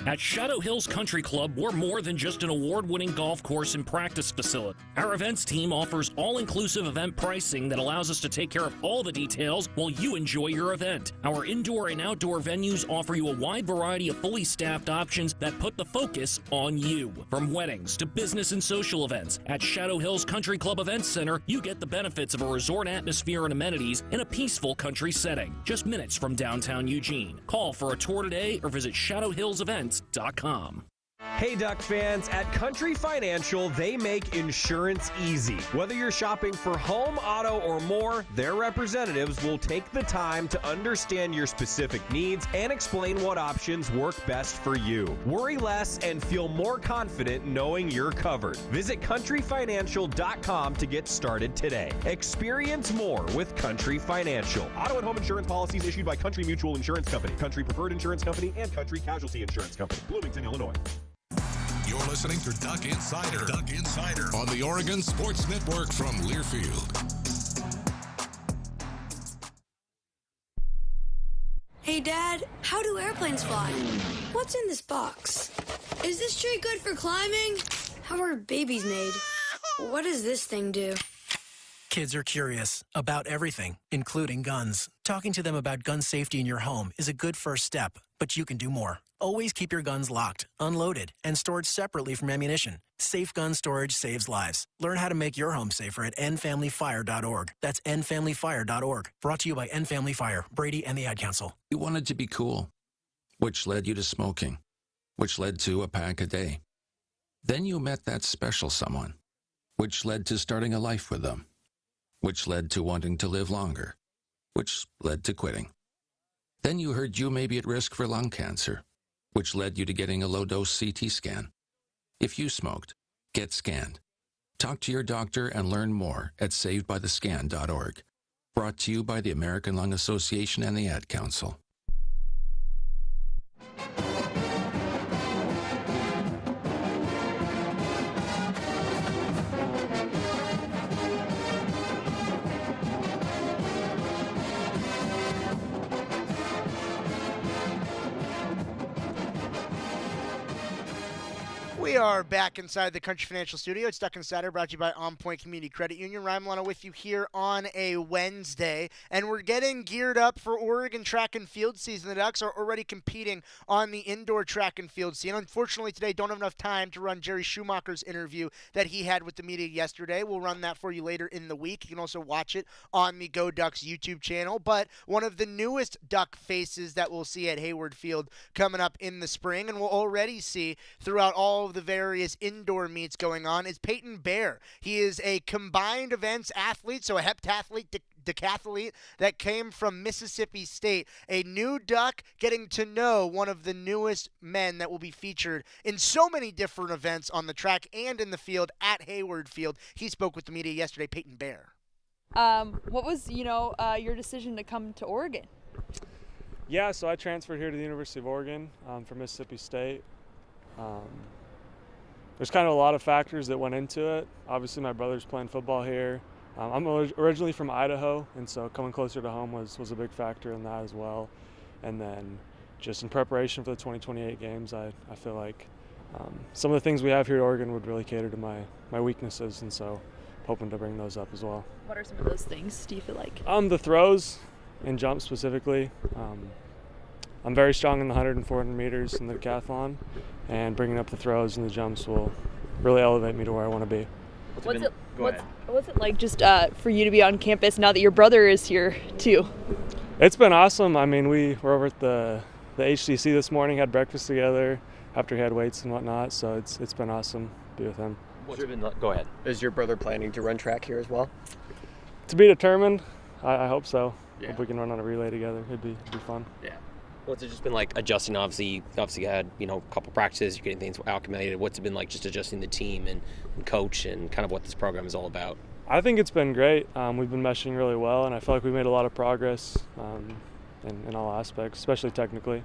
At Shadow Hills Country Club, we're more than just an award-winning golf course and practice facility. Our events team offers all-inclusive event pricing that allows us to take care of all the details while you enjoy your event. Our indoor and outdoor venues offer you a wide variety of fully staffed options that put the focus on you. From weddings to business and social events, at Shadow Hills Country Club Events Center, you get the benefits of a resort atmosphere and amenities in a peaceful country setting, just minutes from downtown Eugene. Call for a tour today or visit shadowhillsevents.com. Hey Duck fans, at Country Financial, they make insurance easy. Whether you're shopping for home, auto, or more, their representatives will take the time to understand your specific needs and explain what options work best for you. Worry less and feel more confident knowing you're covered. Visit countryfinancial.com to get started today. Experience more with Country Financial. Auto and home insurance policies issued by Country Mutual Insurance Company, Country Preferred Insurance Company, and Country Casualty Insurance Company, Bloomington, Illinois. You're listening to Duck Insider. Duck Insider on the Oregon Sports Network from Learfield. Hey, Dad, how do airplanes fly? What's in this box? Is this tree good for climbing? How are babies made? What does this thing do? Kids are curious about everything, including guns. Talking to them about gun safety in your home is a good first step, but you can do more. Always keep your guns locked, unloaded, and stored separately from ammunition. Safe gun storage saves lives. Learn how to make your home safer at endfamilyfire.org. That's endfamilyfire.org. Brought to you by End Family Fire, Brady, and the Ad Council. You wanted to be cool, which led you to smoking, which led to a pack a day. Then you met that special someone, which led to starting a life with them, which led to wanting to live longer, which led to quitting. Then you heard you may be at risk for lung cancer, which led you to getting a low-dose CT scan. If you smoked, get scanned. Talk to your doctor and learn more at savedbythescan.org. Brought to you by the American Lung Association and the Ad Council. We are back inside the Country Financial Studio. It's Duck Insider, brought to you by OnPoint Community Credit Union. Ryan Milano with you here on a Wednesday, and we're getting geared up for Oregon track and field season. The Ducks are already competing on the indoor track and field scene. Unfortunately, today don't have enough time to run Jerry Schumacher's interview that he had with the media yesterday. We'll run that for you later in the week. You can also watch it on the Go Ducks YouTube channel. But one of the newest Duck faces that we'll see at Hayward Field coming up in the spring, and we'll already see throughout all of the various indoor meets going on, is Peyton Bear. He is a combined events athlete, so a heptathlete, decathlete that came from Mississippi State. A new Duck getting to know one of the newest men that will be featured in so many different events on the track and in the field at Hayward Field. He spoke with the media yesterday, Peyton Bear. What was, your decision to come to Oregon? Yeah, so I transferred here to the University of Oregon from Mississippi State. There's kind of a lot of factors that went into it. Obviously, my brother's playing football here. I'm originally from Idaho, and so coming closer to home was a big factor in that as well. And then just in preparation for the 2028 games, I feel like some of the things we have here at Oregon would really cater to my weaknesses, and so hoping to bring those up as well. What are some of those things, do you feel like? The throws and jumps specifically. I'm very strong in the 100 and 400 meters in the decathlon, and bringing up the throws and the jumps will really elevate me to where I want to be. What's it like just for you to be on campus now that your brother is here too? It's been awesome. I mean, we were over at the HCC this morning, had breakfast together after he had weights and whatnot, so it's been awesome to be with him. Go ahead. Is your brother planning to run track here as well? To be determined. I hope so. Yeah. Hope we can run on a relay together. It'd be fun. Yeah. What's it just been like adjusting? Obviously you had a couple practices, you're getting things acclimated. What's it been like just adjusting the team and coach and kind of what this program is all about? I think it's been great. We've been meshing really well, and I feel like we made a lot of progress in all aspects, especially technically.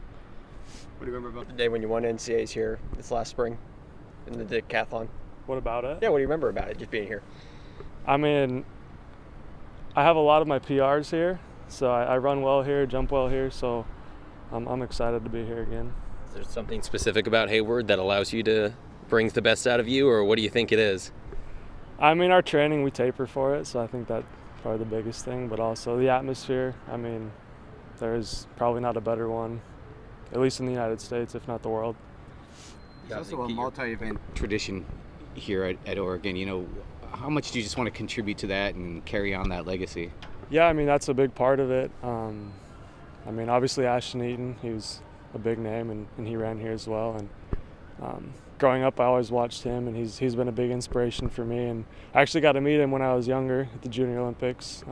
What do you remember about the day when you won NCAAs here this last spring in the decathlon? What about it? Yeah, what do you remember about it, just being here? I mean, I have a lot of my PRs here, so I run well here, jump well here, so I'm excited to be here again. Is there something specific about Hayward that allows you to bring the best out of you, or what do you think it is? I mean, our training, we taper for it, so I think that's probably the biggest thing, but also the atmosphere. I mean, there's probably not a better one, at least in the United States, if not the world. There's also a multi-event tradition here at Oregon. How much do you just want to contribute to that and carry on that legacy? Yeah, I mean, that's a big part of it. I mean, obviously Ashton Eaton, he was a big name, and he ran here as well. And growing up, I always watched him, and he's been a big inspiration for me. And I actually got to meet him when I was younger at the Junior Olympics.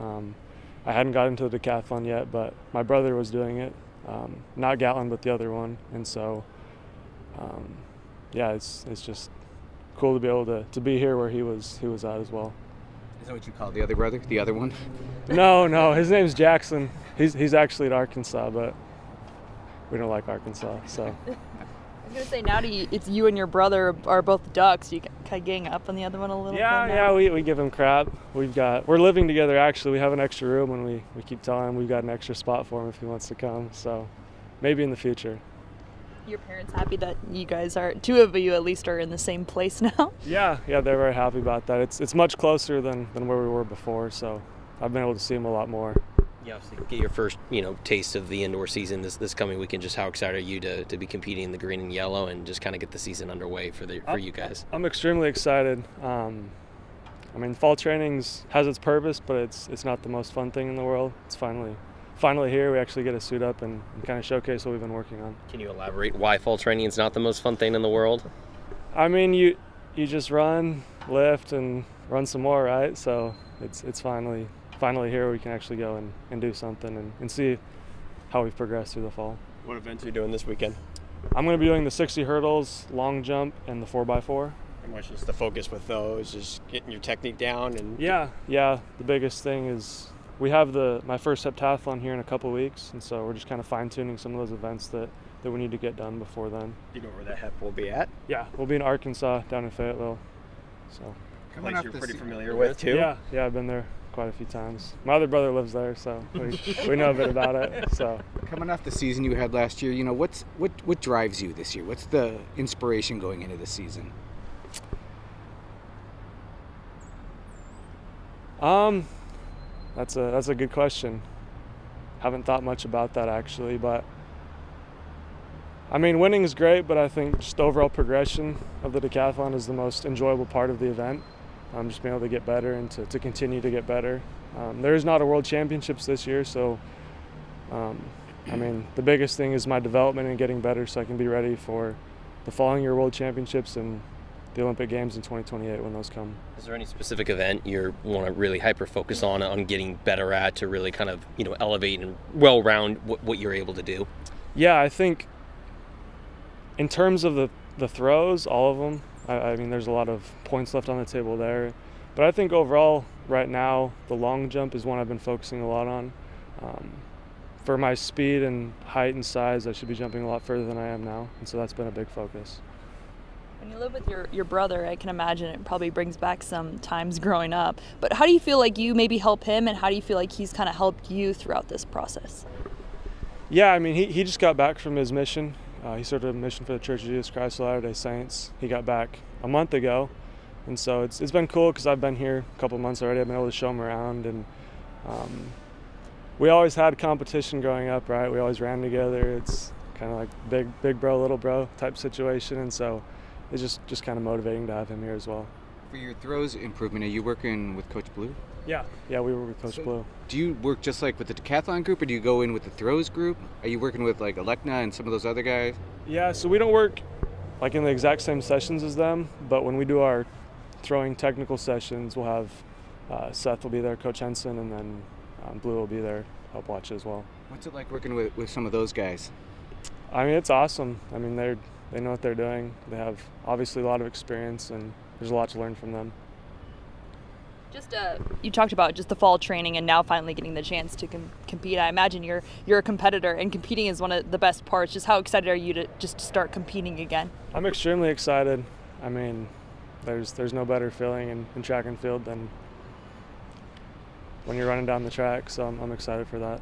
I hadn't got into the decathlon yet, but my brother was doing it, not Gatlin, but the other one. And so, yeah, it's just cool to be able to be here where he was at as well. Is that what you call the other brother, the other one? No, his name's Jackson. He's actually at Arkansas, but we don't like Arkansas, so. I was going to say, now it's you and your brother are both Ducks. You kind of gang up on the other one a little bit now? Yeah, we give him crap. We're living together, actually. We have an extra room, and we keep telling him we've got an extra spot for him if he wants to come. So maybe in the future. Your parents happy that you guys are, two of you at least, are in the same place now? Yeah, they're very happy about that. It's much closer than where we were before, so I've been able to see him a lot more. You obviously get your first, taste of the indoor season this coming weekend. Just how excited are you to be competing in the green and yellow and just kind of get the season underway for you guys? I'm extremely excited. Fall trainings has its purpose, but it's not the most fun thing in the world. It's finally here. We actually get to suit up and kind of showcase what we've been working on. Can you elaborate why fall training is not the most fun thing in the world? You just run, lift, and run some more, right? So it's finally here we can actually go and do something and see how we've progressed through the fall. What events are you doing this weekend? I'm going to be doing the 60 hurdles, long jump, and the 4x4. And what's just the focus with those? Just getting your technique down? And Yeah. The biggest thing is we have my first heptathlon here in a couple weeks, and so we're just kind of fine-tuning some of those events that we need to get done before then. Do you know where that hep will be at? Yeah, we'll be in Arkansas, down in Fayetteville. So. A place you're pretty familiar with, too? Yeah, I've been there quite a few times. My other brother lives there, so we know a bit about it. So coming off the season you had last year, what drives you this year? What's the inspiration going into the season? That's a good question. Haven't thought much about that actually, but winning is great, but I think just overall progression of the decathlon is the most enjoyable part of the event. Just being able to get better and to continue to get better. There is not a World Championships this year, so the biggest thing is my development and getting better so I can be ready for the following year World Championships and the Olympic Games in 2028 when those come. Is there any specific event you want to really hyper-focus on getting better at to really kind of, elevate and well-round what you're able to do? Yeah, I think in terms of the throws, all of them, there's a lot of points left on the table there. But I think overall, right now, the long jump is one I've been focusing a lot on. For my speed and height and size, I should be jumping a lot further than I am now. And so that's been a big focus. When you live with your brother, I can imagine it probably brings back some times growing up. But how do you feel like you maybe help him, and how do you feel like he's kind of helped you throughout this process? Yeah, he just got back from his mission. He started a mission for the Church of Jesus Christ of Latter-day Saints. He got back a month ago, and so it's been cool because I've been here a couple of months already. I've been able to show him around, and we always had competition growing up, right? We always ran together. It's kind of like big bro, little bro type situation, and so it's just kind of motivating to have him here as well. For your throws improvement, are you working with Coach Blue? Yeah, we were with Coach Blue. Do you work just like with the decathlon group, or do you go in with the throws group? Are you working with like Alekna and some of those other guys? Yeah, so we don't work like in the exact same sessions as them, but when we do our throwing technical sessions, we'll have Seth will be there, Coach Henson, and then Blue will be there to help watch as well. What's it like working with some of those guys? It's awesome. They know what they're doing. They have obviously a lot of experience, and there's a lot to learn from them. Just you talked about just the fall training and now finally getting the chance to compete. I imagine you're a competitor, and competing is one of the best parts. Just how excited are you to just start competing again? I'm extremely excited. There's no better feeling in track and field than when you're running down the track, so I'm excited for that.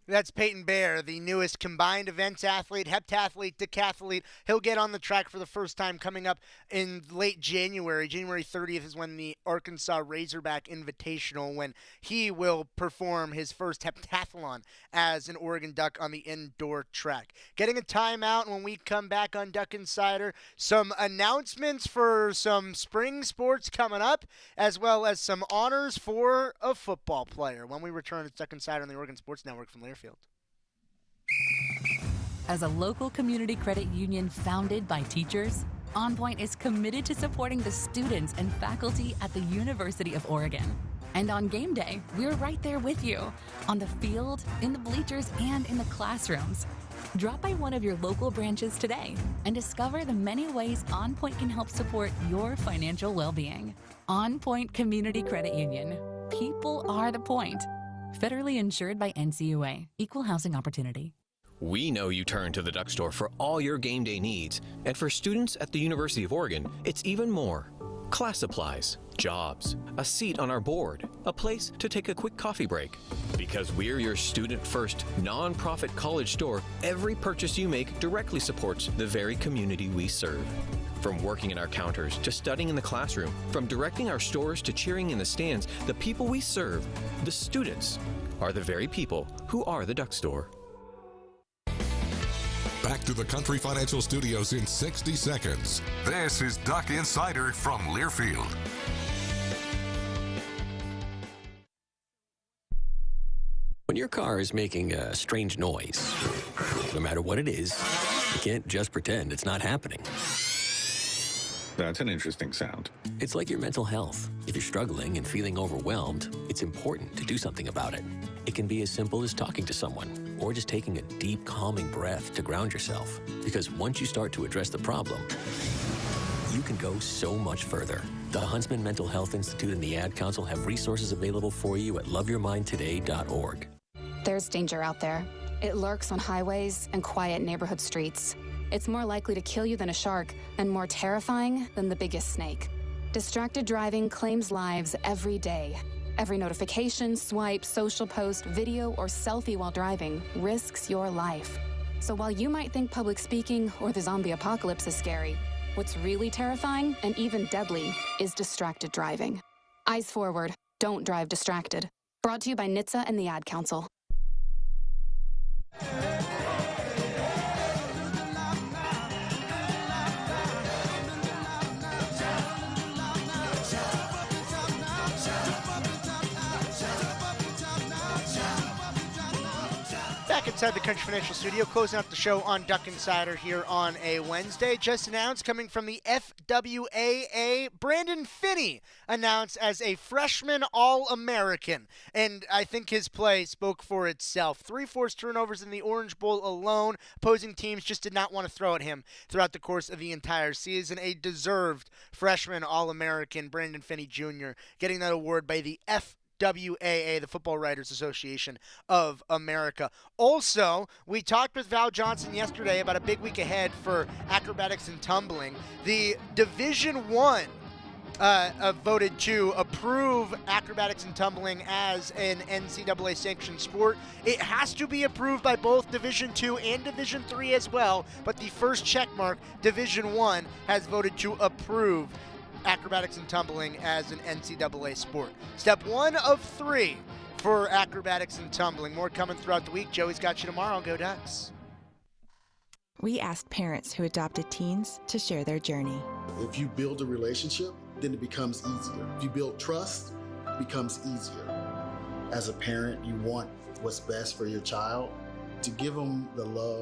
That's Peyton Bear, the newest combined events athlete, heptathlete, decathlete. He'll get on the track for the first time coming up in late January. January 30th is when the Arkansas Razorback Invitational, when he will perform his first heptathlon as an Oregon Duck on the indoor track. Getting a timeout, and when we come back on Duck Insider, some announcements for some spring sports coming up, as well as some honors for a football player. When we return, it's Duck Insider on the Oregon Sports Network from Learfield. As a local community credit union founded by teachers, OnPoint is committed to supporting the students and faculty at the University of Oregon. And on game day, we're right there with you, on the field, in the bleachers, and in the classrooms. Drop by one of your local branches today and discover the many ways OnPoint can help support your financial well-being. OnPoint Community Credit Union. People are the point. Federally insured by NCUA. Equal housing opportunity. We know you turn to the Duck Store for all your game day needs, and for students at the University of Oregon, it's even more. Class supplies, jobs, a seat on our board, a place to take a quick coffee break. Because we're your student-first, non-profit college store, every purchase you make directly supports the very community we serve. From working in our counters to studying in the classroom, from directing our stores to cheering in the stands, the people we serve, the students, are the very people who are the Duck Store. Back to the Country Financial Studios in 60 seconds. This is Duck Insider from Learfield. When your car is making a strange noise, no matter what it is, you can't just pretend it's not happening. That's an interesting sound. It's like your mental health. If you're struggling and feeling overwhelmed, it's important to do something about it. It can be as simple as talking to someone or just taking a deep, calming breath to ground yourself. Because once you start to address the problem, you can go so much further. The Huntsman Mental Health Institute and the Ad Council have resources available for you at loveyourmindtoday.org. There's danger out there. It lurks on highways and quiet neighborhood streets. It's more likely to kill you than a shark and more terrifying than the biggest snake. Distracted driving claims lives every day. Every notification, swipe, social post, video, or selfie while driving risks your life. So while you might think public speaking or the zombie apocalypse is scary, what's really terrifying and even deadly is distracted driving. Eyes forward, don't drive distracted. Brought to you by NHTSA and the Ad Council. Back inside the Country Financial Studio, closing out the show on Duck Insider here on a Wednesday. Just announced, coming from the FWAA, Brandon Finney announced as a freshman All-American. And I think his play spoke for itself. 3 forced turnovers in the Orange Bowl alone. Opposing teams just did not want to throw at him throughout the course of the entire season. A deserved freshman All-American, Brandon Finney Jr., getting that award by the FWAA, the Football Writers Association of America. Also, we talked with Val Johnson yesterday about a big week ahead for acrobatics and tumbling. The Division I voted to approve acrobatics and tumbling as an NCAA sanctioned sport. It has to be approved by both Division II and Division III as well, but the first check mark, Division I, has voted to approve acrobatics and tumbling as an NCAA sport. Step 1 of 3 for acrobatics and tumbling. More coming throughout the week. Joey's got you tomorrow. Go Ducks. We asked parents who adopted teens to share their journey. If you build a relationship, then it becomes easier. If you build trust, it becomes easier. As a parent, you want what's best for your child. To give them the love